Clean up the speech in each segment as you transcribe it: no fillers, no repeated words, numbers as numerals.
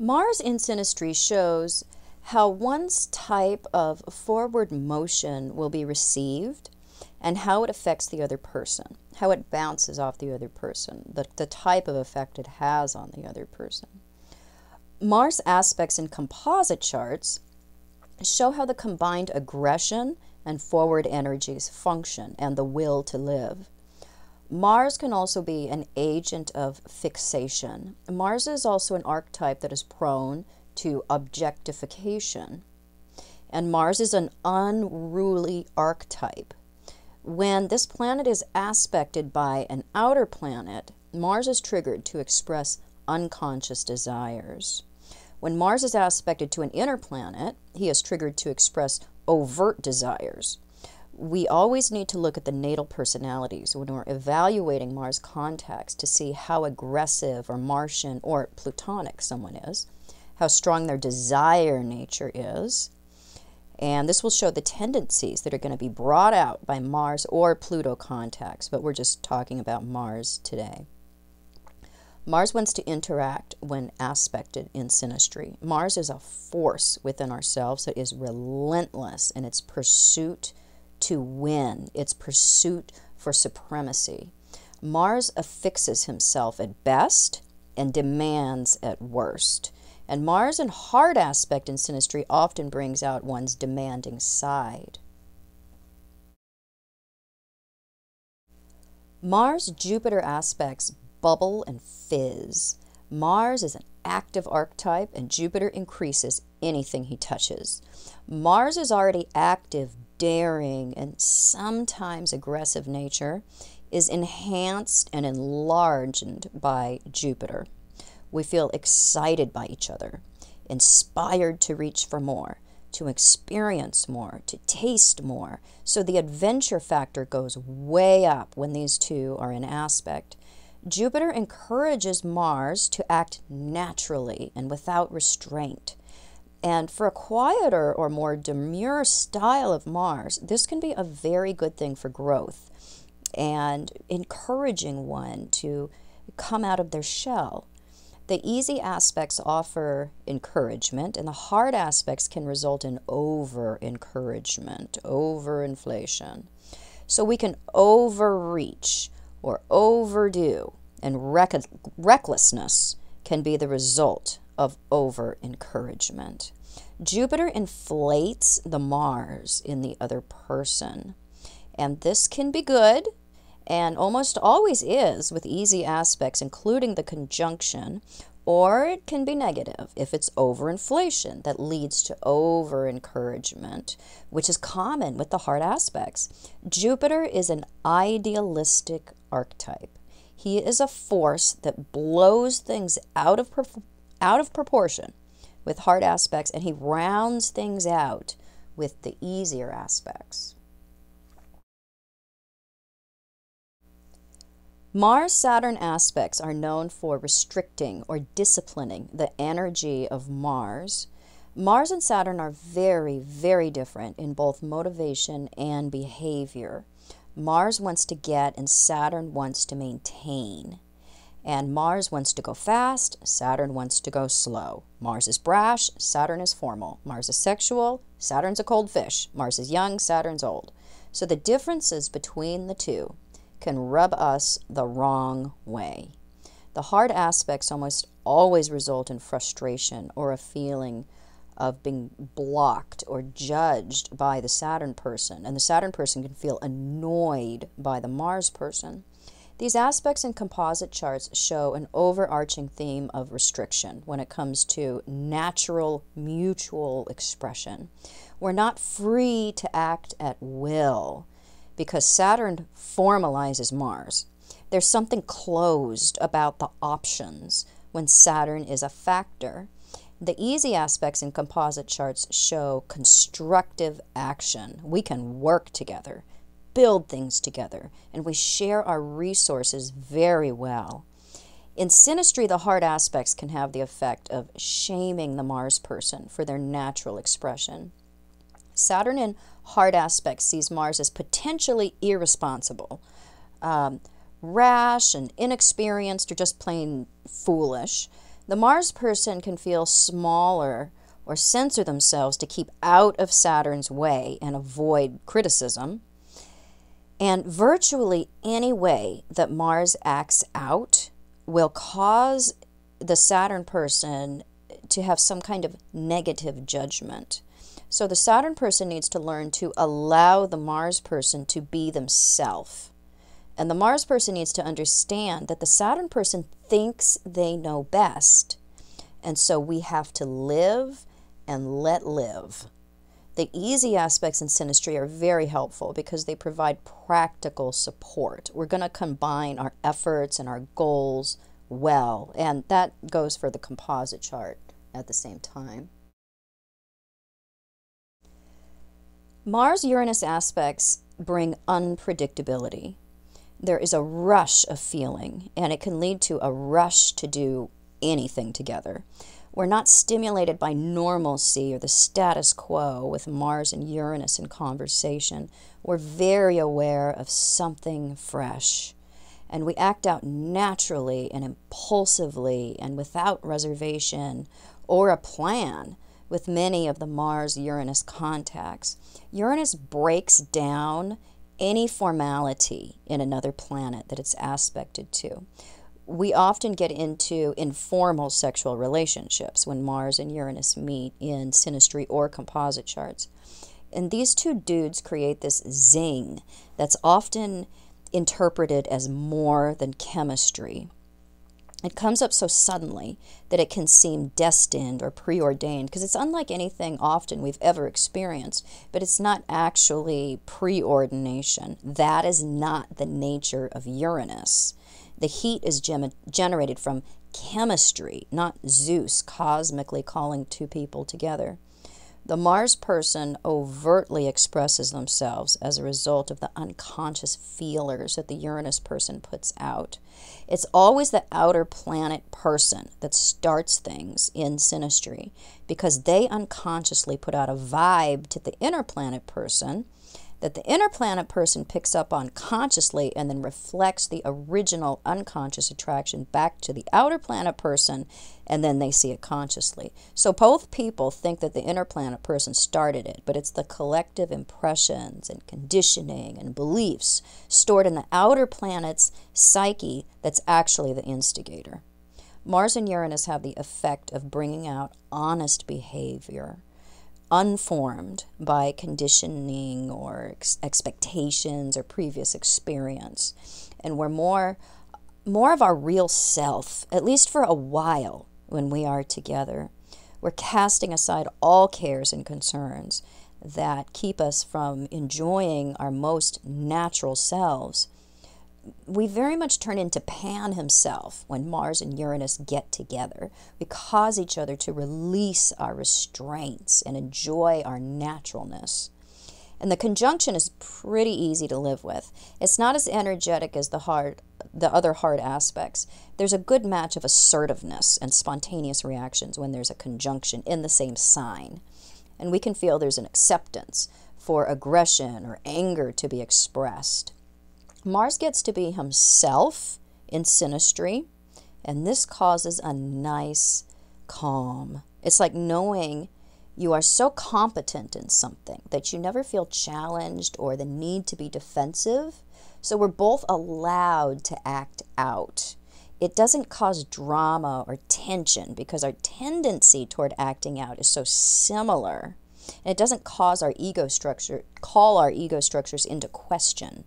Mars in synastry shows how one's type of forward motion will be received and how it affects the other person, how it bounces off the other person, the type of effect it has on the other person. Mars aspects in composite charts show how the combined aggression and forward energies function and the will to live. Mars can also be an agent of fixation. Mars is also an archetype that is prone to objectification. And Mars is an unruly archetype. When this planet is aspected by an outer planet, Mars is triggered to express unconscious desires. When Mars is aspected to an inner planet, he is triggered to express overt desires. We always need to look at the natal personalities when we're evaluating Mars contacts to see how aggressive or Martian or Plutonic someone is, how strong their desire nature is, and this will show the tendencies that are going to be brought out by Mars or Pluto contacts, but we're just talking about Mars today. Mars wants to interact when aspected in synastry. Mars is a force within ourselves that is relentless in its pursuit to win, its pursuit for supremacy. Mars affixes himself at best and demands at worst. And Mars in hard aspect in synastry often brings out one's demanding side. Mars-Jupiter aspects bubble and fizz. Mars is an active archetype and Jupiter increases anything he touches. Mars is already active, daring, and sometimes aggressive nature is enhanced and enlarged by Jupiter. We feel excited by each other, inspired to reach for more, to experience more, to taste more. So the adventure factor goes way up when these two are in aspect. Jupiter encourages Mars to act naturally and without restraint. And for a quieter or more demure style of Mars, this can be a very good thing for growth and encouraging one to come out of their shell. The easy aspects offer encouragement, and the hard aspects can result in over-encouragement, over-inflation. So we can overreach or overdo, and recklessness can be the result of over-encouragement. Jupiter inflates the Mars in the other person, and this can be good, and almost always is with easy aspects, including the conjunction, or it can be negative if it's overinflation that leads to over-encouragement, which is common with the hard aspects. Jupiter is an idealistic archetype. He is a force that blows things out of proportion with hard aspects, and he rounds things out with the easier aspects. Mars-Saturn aspects are known for restricting or disciplining the energy of Mars. Mars and Saturn are very, very different in both motivation and behavior. Mars wants to get and Saturn wants to maintain. And Mars wants to go fast, Saturn wants to go slow. Mars is brash, Saturn is formal. Mars is sexual, Saturn's a cold fish. Mars is young, Saturn's old. So the differences between the two can rub us the wrong way. The hard aspects almost always result in frustration or a feeling of being blocked or judged by the Saturn person, and the Saturn person can feel annoyed by the Mars person. These aspects in composite charts show an overarching theme of restriction when it comes to natural mutual expression. We're not free to act at will, because Saturn formalizes Mars. There's something closed about the options when Saturn is a factor. The easy aspects in composite charts show constructive action. We can work together, build things together, and we share our resources very well. In synastry, the hard aspects can have the effect of shaming the Mars person for their natural expression. Saturn in hard aspects sees Mars as potentially irresponsible, rash and inexperienced, or just plain foolish. The Mars person can feel smaller or censor themselves to keep out of Saturn's way and avoid criticism. And virtually any way that Mars acts out will cause the Saturn person to have some kind of negative judgment. So the Saturn person needs to learn to allow the Mars person to be themselves. And the Mars person needs to understand that the Saturn person thinks they know best. And so we have to live and let live. The easy aspects in synastry are very helpful because they provide practical support. We're going to combine our efforts and our goals well, and that goes for the composite chart at the same time. Mars-Uranus aspects bring unpredictability. There is a rush of feeling, and it can lead to a rush to do anything together. We're not stimulated by normalcy or the status quo with Mars and Uranus in conversation. We're very aware of something fresh, and we act out naturally and impulsively and without reservation or a plan with many of the Mars-Uranus contacts. Uranus breaks down any formality in another planet that it's aspected to. We often get into informal sexual relationships when Mars and Uranus meet in synastry or composite charts. And these two dudes create this zing that's often interpreted as more than chemistry. It comes up so suddenly that it can seem destined or preordained because it's unlike anything often we've ever experienced, but it's not actually preordination. That is not the nature of Uranus. The heat is generated from chemistry, not Zeus cosmically calling two people together. The Mars person overtly expresses themselves as a result of the unconscious feelers that the Uranus person puts out. It's always the outer planet person that starts things in synastry because they unconsciously put out a vibe to the inner planet person that the inner planet person picks up on consciously and then reflects the original unconscious attraction back to the outer planet person, and then they see it consciously. So both people think that the inner planet person started it, but it's the collective impressions and conditioning and beliefs stored in the outer planet's psyche that's actually the instigator. Mars and Uranus have the effect of bringing out honest behavior, unformed by conditioning or expectations or previous experience. And we're more of our real self, at least for a while when we are together. We're casting aside all cares and concerns that keep us from enjoying our most natural selves. We very much turn into Pan himself when Mars and Uranus get together. We cause each other to release our restraints and enjoy our naturalness. And the conjunction is pretty easy to live with. It's not as energetic as the other hard aspects. There's a good match of assertiveness and spontaneous reactions when there's a conjunction in the same sign. And we can feel there's an acceptance for aggression or anger to be expressed. Mars gets to be himself in synastry, and this causes a nice calm. It's like knowing you are so competent in something that you never feel challenged or the need to be defensive. So we're both allowed to act out. It doesn't cause drama or tension because our tendency toward acting out is so similar. And it doesn't cause our ego structure, call our ego structures into question.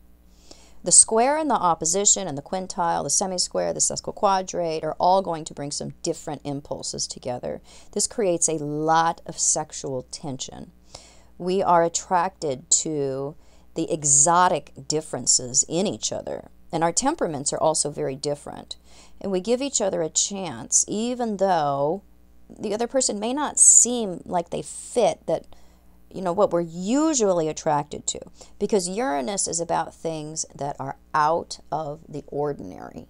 The square and the opposition and the quintile, the semi-square, the sesquiquadrate are all going to bring some different impulses together. This creates a lot of sexual tension. We are attracted to the exotic differences in each other, and our temperaments are also very different. And we give each other a chance, even though the other person may not seem like they fit what we're usually attracted to, because Uranus is about things that are out of the ordinary.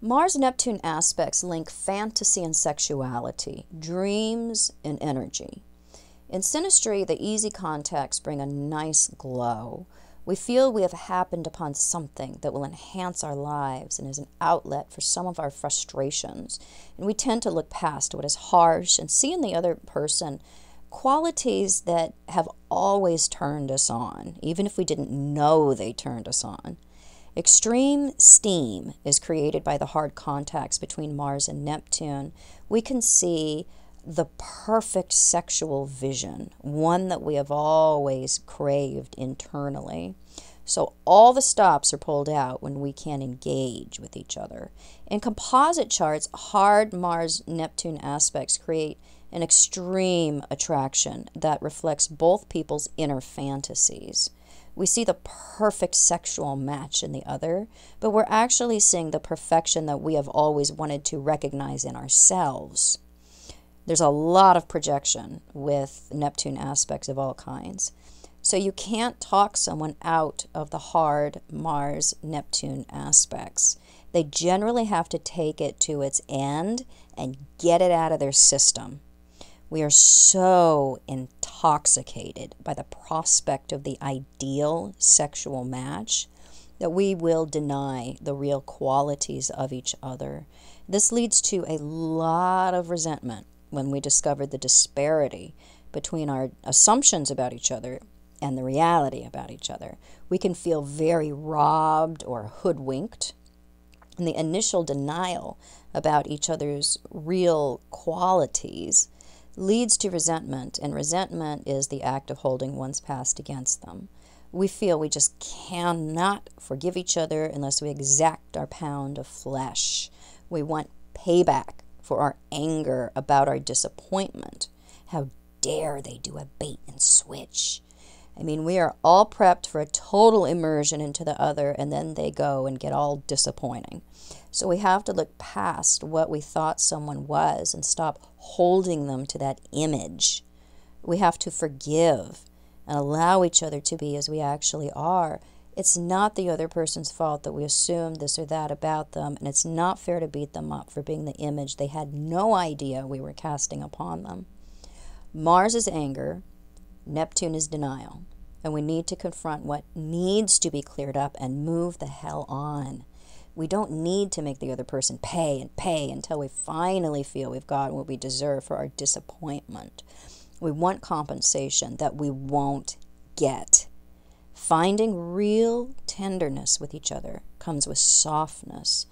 Mars-Neptune aspects link fantasy and sexuality, dreams and energy. In synastry, the easy contacts bring a nice glow, We feel we have happened upon something that will enhance our lives and is an outlet for some of our frustrations. And we tend to look past what is harsh and see in the other person qualities that have always turned us on, even if we didn't know they turned us on. Extreme steam is created by the hard contacts between Mars and Neptune. We can see the perfect sexual vision, one that we have always craved internally. So all the stops are pulled out when we can engage with each other. In composite charts, hard Mars-Neptune aspects create an extreme attraction that reflects both people's inner fantasies. We see the perfect sexual match in the other, but we're actually seeing the perfection that we have always wanted to recognize in ourselves. There's a lot of projection with Neptune aspects of all kinds. So you can't talk someone out of the hard Mars-Neptune aspects. They generally have to take it to its end and get it out of their system. We are so intoxicated by the prospect of the ideal sexual match that we will deny the real qualities of each other. This leads to a lot of resentment when we discover the disparity between our assumptions about each other and the reality about each other. We can feel very robbed or hoodwinked, and the initial denial about each other's real qualities leads to resentment, and resentment is the act of holding one's past against them. We feel we just cannot forgive each other unless we exact our pound of flesh. We want payback for our anger about our disappointment. How dare they do a bait and switch? I mean, we are all prepped for a total immersion into the other, and then they go and get all disappointing. So we have to look past what we thought someone was and stop holding them to that image. We have to forgive and allow each other to be as we actually are. It's not the other person's fault that we assume this or that about them, and it's not fair to beat them up for being the image they had no idea we were casting upon them. Mars is anger, Neptune is denial, and we need to confront what needs to be cleared up and move the hell on. We don't need to make the other person pay and pay until we finally feel we've gotten what we deserve for our disappointment. We want compensation that we won't get. Finding real tenderness with each other comes with softness,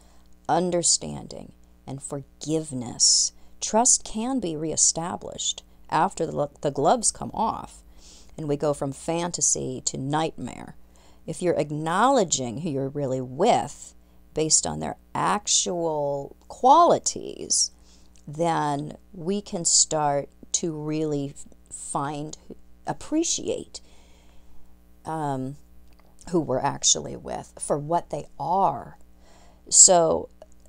understanding, and forgiveness. Trust can be reestablished after the gloves come off and we go from fantasy to nightmare. If you're acknowledging who you're really with based on their actual qualities, then we can start to really appreciate who we're actually with for what they are. So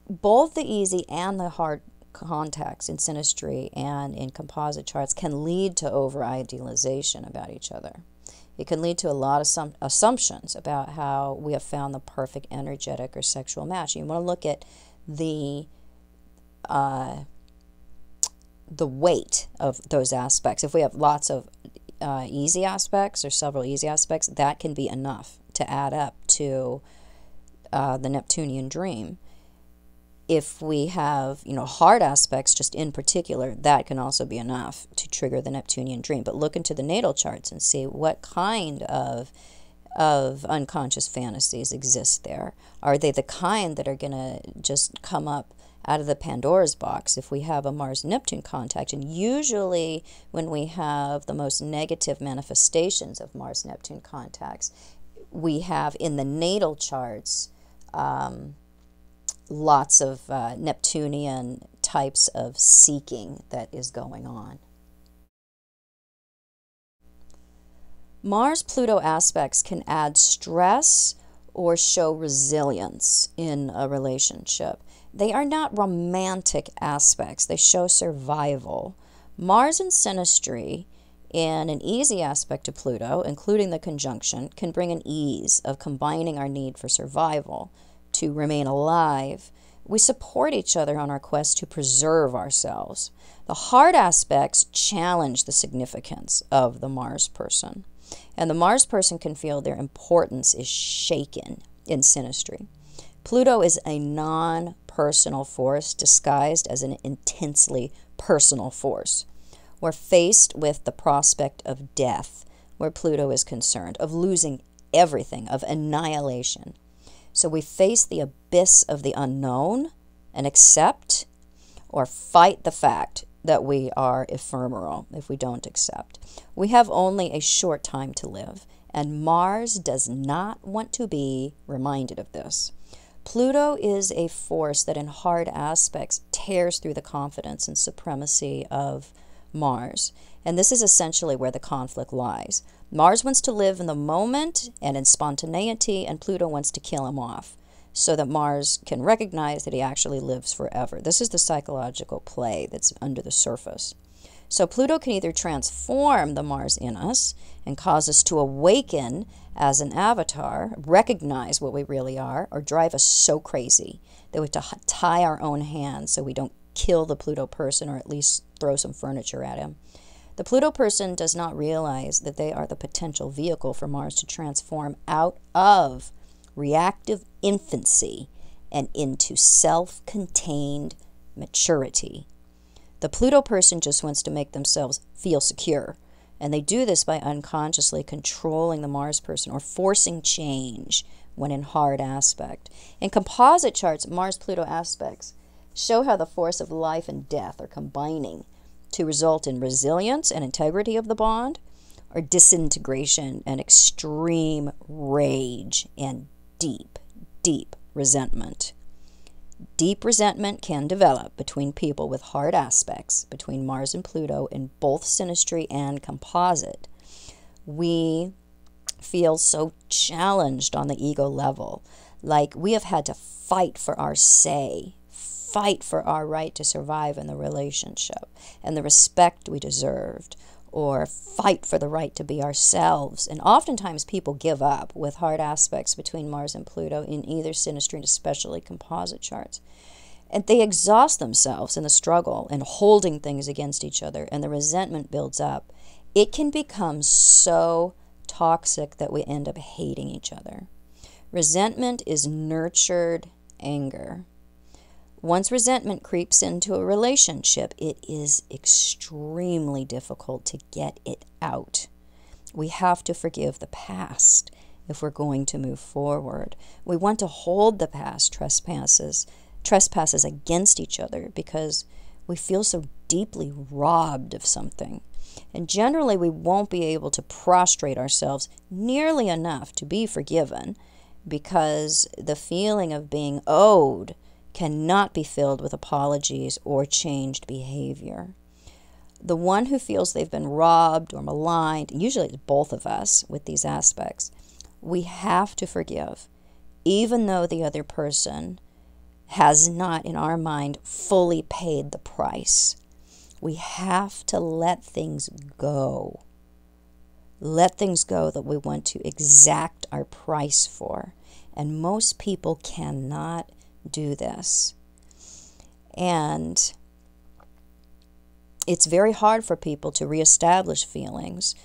both the easy and the hard contacts in synastry and in composite charts can lead to over-idealization about each other. It can lead to a lot of assumptions about how we have found the perfect energetic or sexual match. You want to look at the weight of those aspects. If we have lots of easy aspects or several easy aspects, that can be enough to add up to the Neptunian dream. If we have, hard aspects just in particular, that can also be enough to trigger the Neptunian dream. But look into the natal charts and see what kind of unconscious fantasies exist there. Are they the kind that are going to just come up out of the Pandora's box if we have a Mars-Neptune contact? And usually when we have the most negative manifestations of Mars-Neptune contacts, we have in the natal charts lots of Neptunian types of seeking that is going on. Mars-Pluto aspects can add stress or show resilience in a relationship. They are not romantic aspects. They show survival. Mars in synastry in an easy aspect to Pluto, including the conjunction, can bring an ease of combining our need for survival to remain alive. We support each other on our quest to preserve ourselves. The hard aspects challenge the significance of the Mars person. And the Mars person can feel their importance is shaken in synastry. Pluto is a non-personal force disguised as an intensely personal force. We're faced with the prospect of death, where Pluto is concerned, of losing everything, of annihilation. So we face the abyss of the unknown and accept or fight the fact that we are ephemeral if we don't accept. We have only a short time to live, and Mars does not want to be reminded of this. Pluto is a force that in hard aspects tears through the confidence and supremacy of Mars. And this is essentially where the conflict lies. Mars wants to live in the moment and in spontaneity, and Pluto wants to kill him off so that Mars can recognize that he actually lives forever. This is the psychological play that's under the surface. So Pluto can either transform the Mars in us and cause us to awaken as an avatar, recognize what we really are, or drive us so crazy that we have to tie our own hands so we don't kill the Pluto person, or at least throw some furniture at him. The Pluto person does not realize that they are the potential vehicle for Mars to transform out of reactive infancy and into self-contained maturity. The Pluto person just wants to make themselves feel secure, and they do this by unconsciously controlling the Mars person or forcing change when in hard aspect. In composite charts, Mars-Pluto aspects show how the force of life and death are combining to result in resilience and integrity of the bond, or disintegration and extreme rage and deep, deep resentment. Deep resentment can develop between people with hard aspects, between Mars and Pluto in both synastry and composite. We feel so challenged on the ego level, like we have had to fight for our say, fight for our right to survive in the relationship and the respect we deserved, or fight for the right to be ourselves. And oftentimes people give up with hard aspects between Mars and Pluto in either synastry and especially composite charts. And they exhaust themselves in the struggle and holding things against each other, and the resentment builds up. It can become so toxic that we end up hating each other. Resentment is nurtured anger. Once resentment creeps into a relationship, it is extremely difficult to get it out. We have to forgive the past if we're going to move forward. We want to hold the past trespasses against each other because we feel so deeply robbed of something. And generally, we won't be able to prostrate ourselves nearly enough to be forgiven because the feeling of being owed cannot be filled with apologies or changed behavior. The one who feels they've been robbed or maligned, usually it's both of us with these aspects, we have to forgive, even though the other person has not, in our mind, fully paid the price. We have to let things go. Let things go that we want to exact our price for. And most people cannot do this. And it's very hard for people to reestablish feelings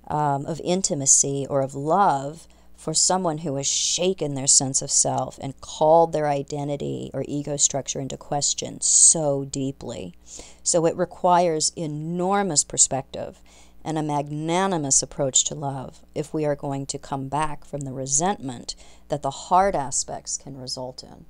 of intimacy or of love for someone who has shaken their sense of self and called their identity or ego structure into question so deeply. So it requires enormous perspective and a magnanimous approach to love if we are going to come back from the resentment that the hard aspects can result in.